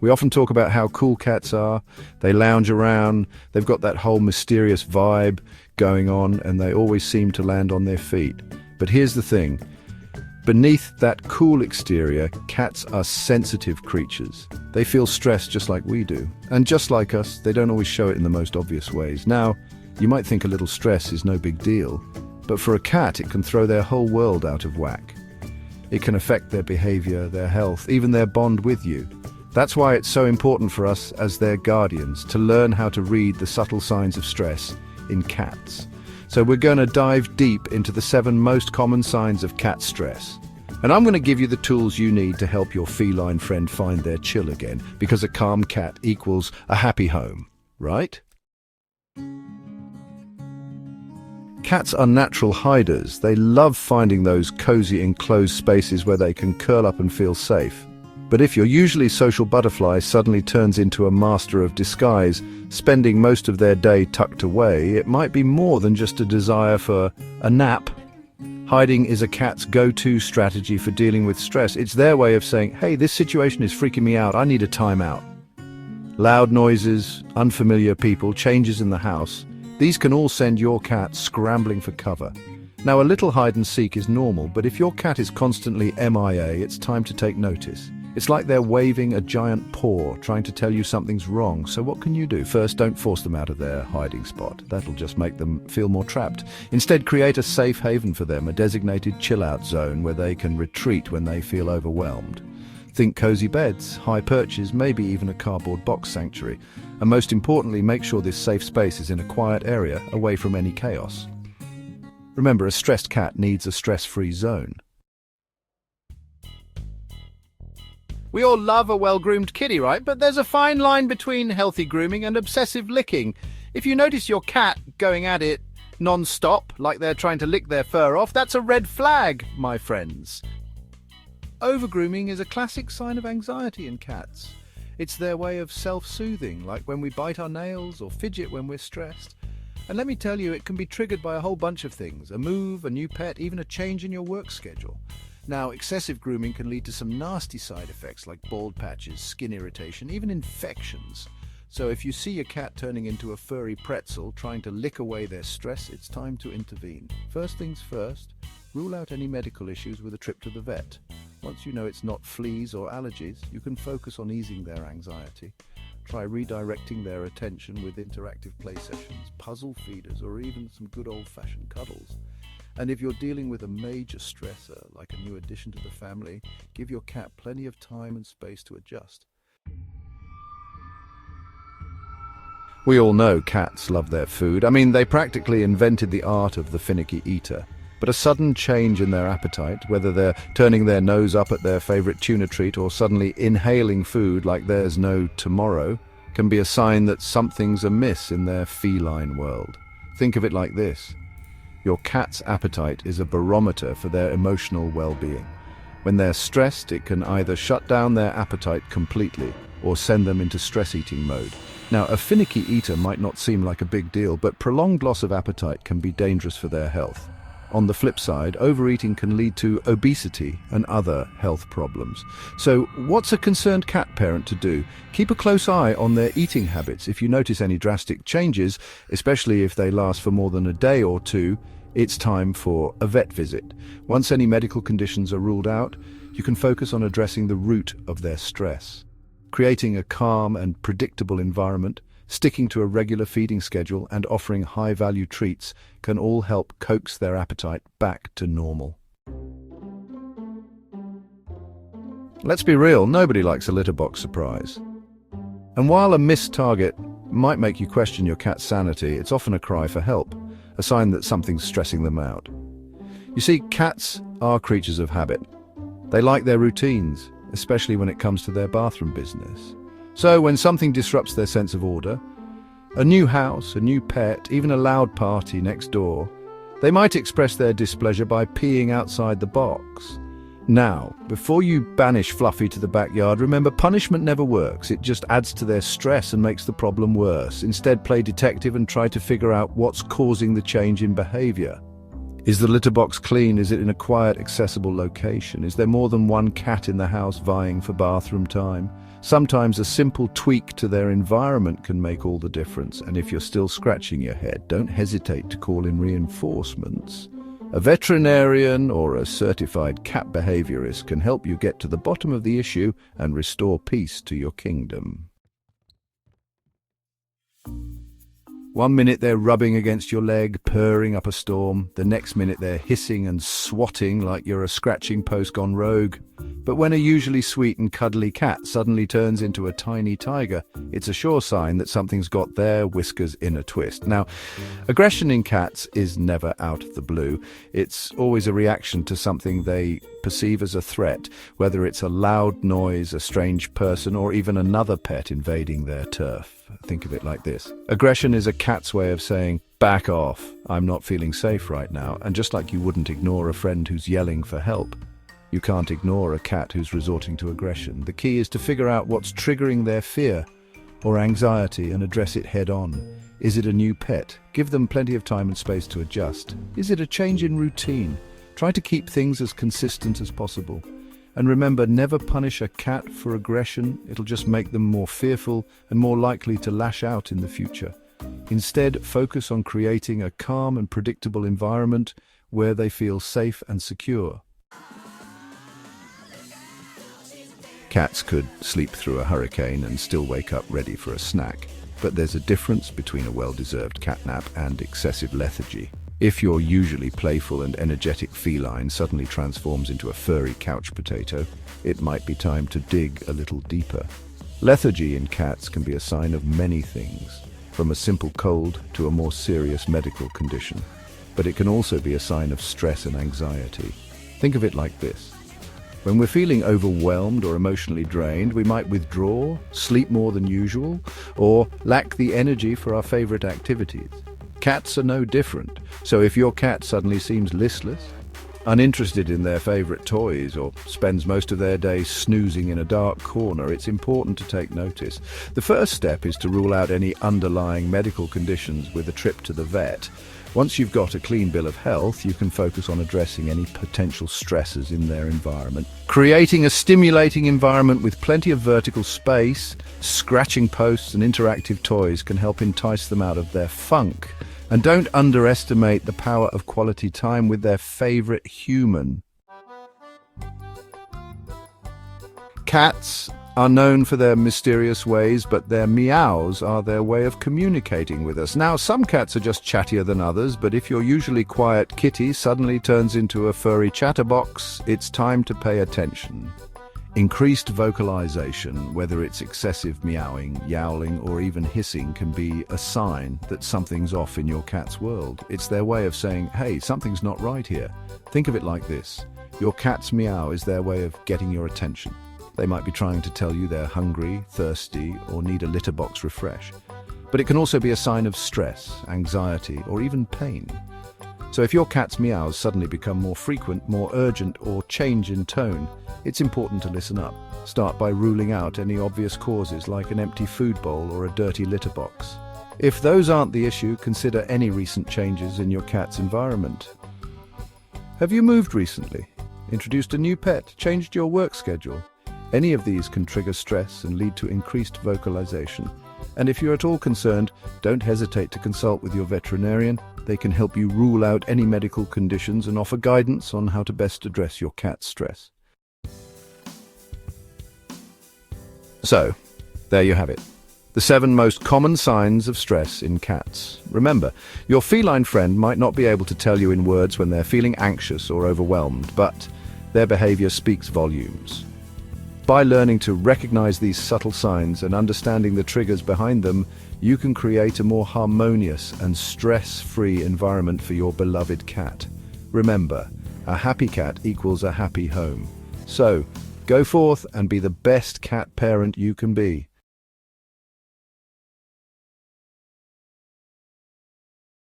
We often talk about how cool cats are. They lounge around, they've got that whole mysterious vibe going on, and they always seem to land on their feet. But here's the thing. Beneath that cool exterior, cats are sensitive creatures. They feel stress just like we do. And just like us, they don't always show it in the most obvious ways. Now, you might think a little stress is no big deal, but for a cat, it can throw their whole world out of whack. It can affect their behavior, their health, even their bond with you. That's why it's so important for us as their guardians to learn how to read the subtle signs of stress in cats. So we're going to dive deep into the 7 most common signs of cat stress. And I'm going to give you the tools you need to help your feline friend find their chill again, because a calm cat equals a happy home, right? Cats are natural hiders. They love finding those cozy enclosed spaces where they can curl up and feel safe. But if your usually social butterfly suddenly turns into a master of disguise, spending most of their day tucked away, it might be more than just a desire for a nap. Hiding is a cat's go-to strategy for dealing with stress. It's their way of saying, hey, this situation is freaking me out, I need a timeout. Loud noises, unfamiliar people, changes in the house, these can all send your cat scrambling for cover. Now, a little hide and seek is normal, but if your cat is constantly MIA, it's time to take notice. It's like they're waving a giant paw, trying to tell you something's wrong. So what can you do? First, don't force them out of their hiding spot. That'll just make them feel more trapped. Instead, create a safe haven for them, a designated chill-out zone where they can retreat when they feel overwhelmed. Think cozy beds, high perches, maybe even a cardboard box sanctuary. And most importantly, make sure this safe space is in a quiet area, away from any chaos. Remember, a stressed cat needs a stress-free zone. We all love a well-groomed kitty, right? But there's a fine line between healthy grooming and obsessive licking. If you notice your cat going at it non-stop, like they're trying to lick their fur off, that's a red flag, my friends. Over-grooming is a classic sign of anxiety in cats. It's their way of self-soothing, like when we bite our nails or fidget when we're stressed. And let me tell you, it can be triggered by a whole bunch of things: a move, a new pet, even a change in your work schedule. Now, excessive grooming can lead to some nasty side effects like bald patches, skin irritation, even infections. So if you see your cat turning into a furry pretzel trying to lick away their stress, it's time to intervene. First things first, rule out any medical issues with a trip to the vet. Once you know it's not fleas or allergies, you can focus on easing their anxiety. Try redirecting their attention with interactive play sessions, puzzle feeders, or even some good old-fashioned cuddles. And if you're dealing with a major stressor, like a new addition to the family, give your cat plenty of time and space to adjust. We all know cats love their food. I mean, they practically invented the art of the finicky eater. But a sudden change in their appetite, whether they're turning their nose up at their favorite tuna treat or suddenly inhaling food like there's no tomorrow, can be a sign that something's amiss in their feline world. Think of it like this. Your cat's appetite is a barometer for their emotional well-being. When they're stressed, it can either shut down their appetite completely or send them into stress-eating mode. Now, a finicky eater might not seem like a big deal, but prolonged loss of appetite can be dangerous for their health. On the flip side, overeating can lead to obesity and other health problems. So what's a concerned cat parent to do? Keep a close eye on their eating habits. If you notice any drastic changes, especially if they last for more than a day or two, it's time for a vet visit. Once any medical conditions are ruled out, you can focus on addressing the root of their stress. Creating a calm and predictable environment, sticking to a regular feeding schedule, and offering high-value treats can all help coax their appetite back to normal. Let's be real, nobody likes a litter box surprise. And while a missed target might make you question your cat's sanity, it's often a cry for help, a sign that something's stressing them out. You see, cats are creatures of habit. They like their routines, especially when it comes to their bathroom business. So when something disrupts their sense of order, a new house, a new pet, even a loud party next door, they might express their displeasure by peeing outside the box. Now, before you banish Fluffy to the backyard, remember, punishment never works. It just adds to their stress and makes the problem worse. Instead, play detective and try to figure out what's causing the change in behavior. Is the litter box clean? Is it in a quiet, accessible location? Is there more than one cat in the house vying for bathroom time? Sometimes a simple tweak to their environment can make all the difference, and if you're still scratching your head, don't hesitate to call in reinforcements. A veterinarian or a certified cat behaviorist can help you get to the bottom of the issue and restore peace to your kingdom. 1 minute they're rubbing against your leg, purring up a storm. The next minute they're hissing and swatting like you're a scratching post gone rogue. But when a usually sweet and cuddly cat suddenly turns into a tiny tiger, it's a sure sign that something's got their whiskers in a twist. Now, aggression in cats is never out of the blue. It's always a reaction to something they perceive as a threat, whether it's a loud noise, a strange person, or even another pet invading their turf. Think of it like this. Aggression is a cat's way of saying, "Back off, I'm not feeling safe right now." And just like you wouldn't ignore a friend who's yelling for help, you can't ignore a cat who's resorting to aggression. The key is to figure out what's triggering their fear or anxiety and address it head on. Is it a new pet? Give them plenty of time and space to adjust. Is it a change in routine? Try to keep things as consistent as possible. And remember, never punish a cat for aggression. It'll just make them more fearful and more likely to lash out in the future. Instead, focus on creating a calm and predictable environment where they feel safe and secure. Cats could sleep through a hurricane and still wake up ready for a snack, but there's a difference between a well-deserved catnap and excessive lethargy. If your usually playful and energetic feline suddenly transforms into a furry couch potato, it might be time to dig a little deeper. Lethargy in cats can be a sign of many things, from a simple cold to a more serious medical condition. But it can also be a sign of stress and anxiety. Think of it like this. When we're feeling overwhelmed or emotionally drained, we might withdraw, sleep more than usual, or lack the energy for our favorite activities. Cats are no different, so if your cat suddenly seems listless, uninterested in their favorite toys, or spends most of their day snoozing in a dark corner, it's important to take notice. The first step is to rule out any underlying medical conditions with a trip to the vet. Once you've got a clean bill of health, you can focus on addressing any potential stresses in their environment. Creating a stimulating environment with plenty of vertical space, scratching posts and interactive toys can help entice them out of their funk. And don't underestimate the power of quality time with their favorite human. Cats are known for their mysterious ways, but their meows are their way of communicating with us. Now, some cats are just chattier than others, but if your usually quiet kitty suddenly turns into a furry chatterbox, it's time to pay attention. Increased vocalization, whether it's excessive meowing, yowling, or even hissing, can be a sign that something's off in your cat's world. It's their way of saying, "Hey, something's not right here." Think of it like this. Your cat's meow is their way of getting your attention. They might be trying to tell you they're hungry, thirsty, or need a litter box refresh. But it can also be a sign of stress, anxiety, or even pain. So if your cat's meows suddenly become more frequent, more urgent, or change in tone, it's important to listen up. Start by ruling out any obvious causes like an empty food bowl or a dirty litter box. If those aren't the issue, consider any recent changes in your cat's environment. Have you moved recently? Introduced a new pet? Changed your work schedule? Any of these can trigger stress and lead to increased vocalization. And if you're at all concerned, don't hesitate to consult with your veterinarian. They can help you rule out any medical conditions and offer guidance on how to best address your cat's stress. So, there you have it. The 7 most common signs of stress in cats. Remember, your feline friend might not be able to tell you in words when they're feeling anxious or overwhelmed, but their behavior speaks volumes. By learning to recognize these subtle signs and understanding the triggers behind them, you can create a more harmonious and stress-free environment for your beloved cat. Remember, a happy cat equals a happy home. So, go forth and be the best cat parent you can be.